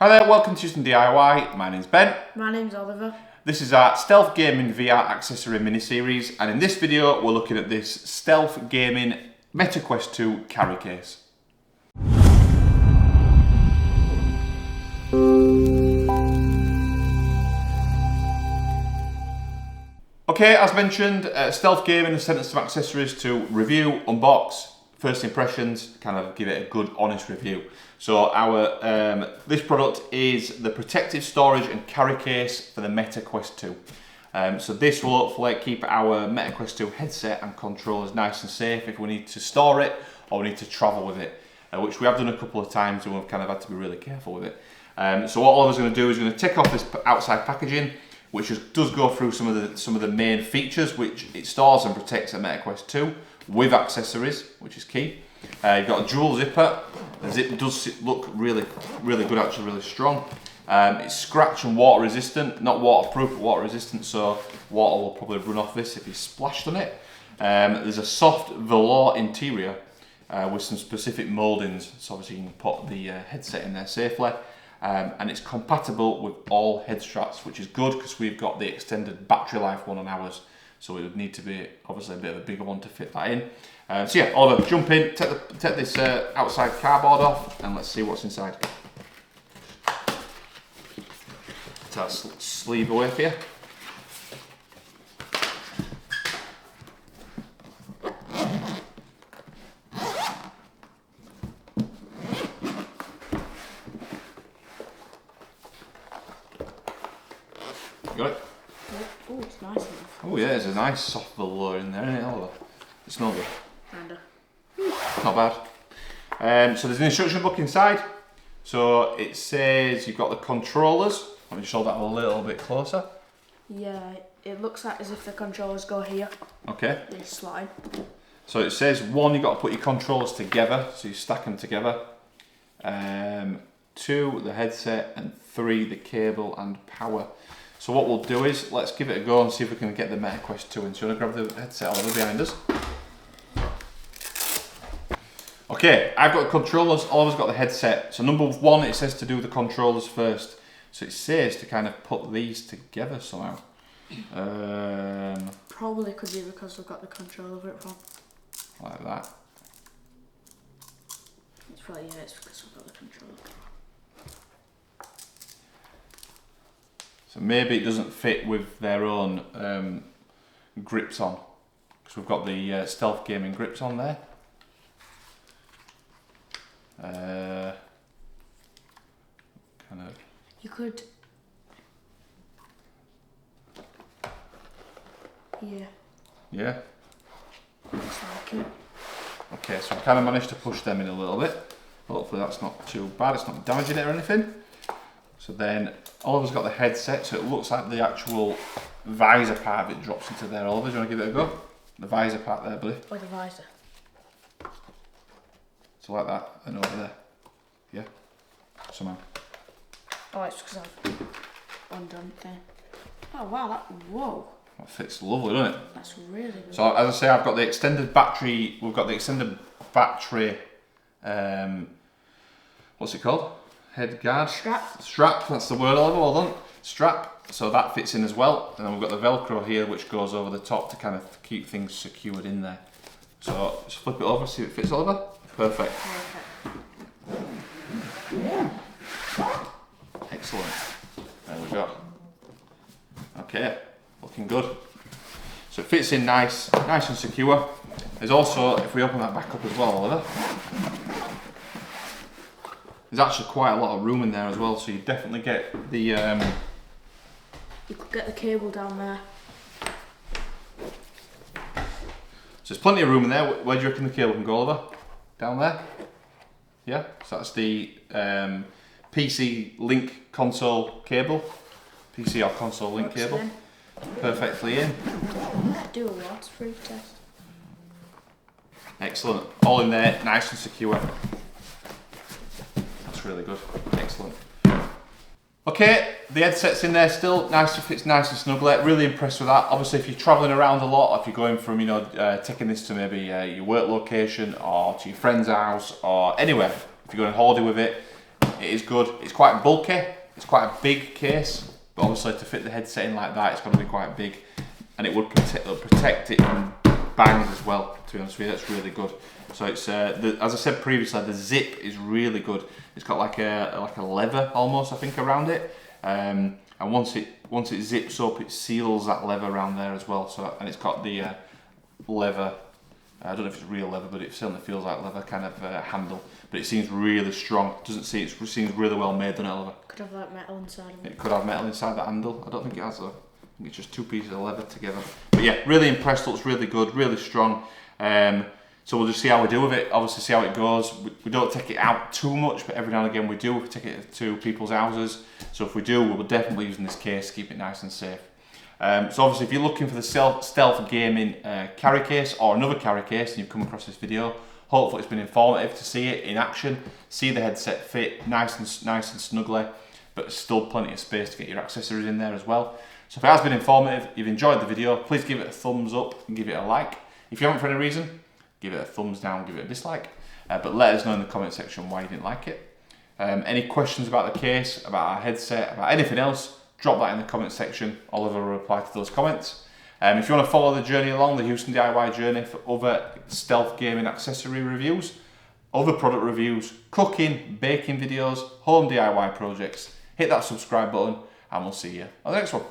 Hi there, welcome to Huson DIY. My name's Ben. My name's Oliver. This is our Stealth Gaming VR accessory mini-series, and in this video we're looking at this Stealth Gaming MetaQuest 2 carry case. Okay, as mentioned, Stealth Gaming has sent us some accessories to review, unbox, first impressions, kind of give it a good, honest review. So our this product is the protective storage and carry case for the MetaQuest 2. So this will hopefully keep our MetaQuest 2 headset and controllers nice and safe if we need to store it or we need to travel with it, which we have done a couple of times and we've kind of had to be really careful with it. So what Oliver's going to do is going to take off this outside packaging, which does go through some of the main features which it stores and protects a MetaQuest 2 with accessories, which is key. You've got a dual zipper. The zip does look really good, actually really strong. It's scratch and water resistant, not waterproof but water resistant, so water will probably run off this if you splashed on it. There's a soft velour interior with some specific mouldings, so obviously you can put the headset in there safely. And it's compatible with all head straps, which is good because we've got the extended battery life one on ours, so it would need to be obviously a bit of a bigger one to fit that in. So yeah, Oliver, jump in, take this outside cardboard off, and let's see what's inside. Take that sleeve away for you. Got it? Oh, it's nice enough. Oh yeah, there's a nice soft velour in there, isn't it, Oliver? It's not good. Kinda. Not bad. So there's an instruction book inside. So it says you've got the controllers. Let me show that a little bit closer. Yeah, it looks like as if the controllers go here. Okay. They slide. So it says one, you've got to put your controllers together, so you stack them together. 2, the headset, and 3, the cable and power. So what we'll do is, let's give it a go and see if we can get the MetaQuest 2 in. So you want to grab the headset over behind us? Okay, I've got the controllers, Oliver's got the headset. So number 1, it says to do the controllers first. So it says to kind of put these together somehow. Probably could be because we've got the control over it wrong. Like that. It's probably, yeah, it's because we've got the control. So maybe it doesn't fit with their own grips on, because we've got the Stealth Gaming grips on there. Kind of. You could. Yeah. Yeah. Looks like it. Okay, so I kind of managed to push them in a little bit. Hopefully that's not too bad. It's not damaging it or anything. So then Oliver's got the headset, so it looks like the actual visor part of it drops into there. Oliver, do you want to give it a go? The visor part there, buddy. Like a visor. So like that, and over there. Yeah, somehow. Oh, it's because I've undone it there. Oh wow, whoa. That fits lovely, doesn't it? That's really good. So as I say, I've got the extended battery, we've got the extended battery, what's it called? Head guard? Strap, that's the word, Oliver, well done. Strap, so that fits in as well. And then we've got the Velcro here, which goes over the top to kind of keep things secured in there. So just flip it over, see if it fits, Oliver. Perfect. Excellent. There we go. Okay, looking good. So it fits in nice and secure. There's also, if we open that back up as well, Oliver, there's actually quite a lot of room in there as well, so you definitely get the... You could get the cable down there. So there's plenty of room in there. Where do you reckon the cable can go, Oliver? Down there? Yeah, so that's the PC link console cable. PC or console link cable. In. Perfectly in. Do a waterproof test. Excellent. All in there, nice and secure. That's really good. Excellent. Okay, the headset's in there still, fits nice and snugly. Really impressed with that. Obviously, if you're travelling around a lot, if you're going from, taking this to maybe your work location or to your friend's house or anywhere, if you're going on holiday with it, it is good. It's quite bulky, it's quite a big case, but obviously to fit the headset in like that, it's got to be quite big, and it would protect it from bangs as well, to be honest with you. That's really good. So it's, as I said previously, the zip is really good. It's got like a lever almost, I think, around it, and once it zips up, it seals that lever around there as well. So, and it's got the leather, I don't know if it's real leather, but it certainly feels like leather kind of handle. But it seems really strong. It seems really well made, doesn't it, Oliver? Could have like metal inside of it. It could have metal inside that handle. I don't think it has though. I think it's just 2 pieces of leather together. But yeah, really impressed. Looks really good, really strong. So we'll just see how we do with it. Obviously, see how it goes. We don't take it out too much, but every now and again we do. We take it to people's houses. So if we do, we'll definitely use this case to keep it nice and safe. So obviously, if you're looking for the stealth gaming carry case or another carry case, and you've come across this video, hopefully it's been informative to see it in action, see the headset fit nice and snugly, but still plenty of space to get your accessories in there as well. So if it has been informative, you've enjoyed the video, please give it a thumbs up and give it a like. If you haven't for any reason, give it a thumbs down, give it a dislike, but let us know in the comment section why you didn't like it. Any questions about the case, about our headset, about anything else, drop that in the comment section. Oliver will reply to those comments. If you want to follow the journey along, the Huson DIY journey, for other stealth gaming accessory reviews, other product reviews, cooking, baking videos, home DIY projects, hit that subscribe button and we'll see you on the next one.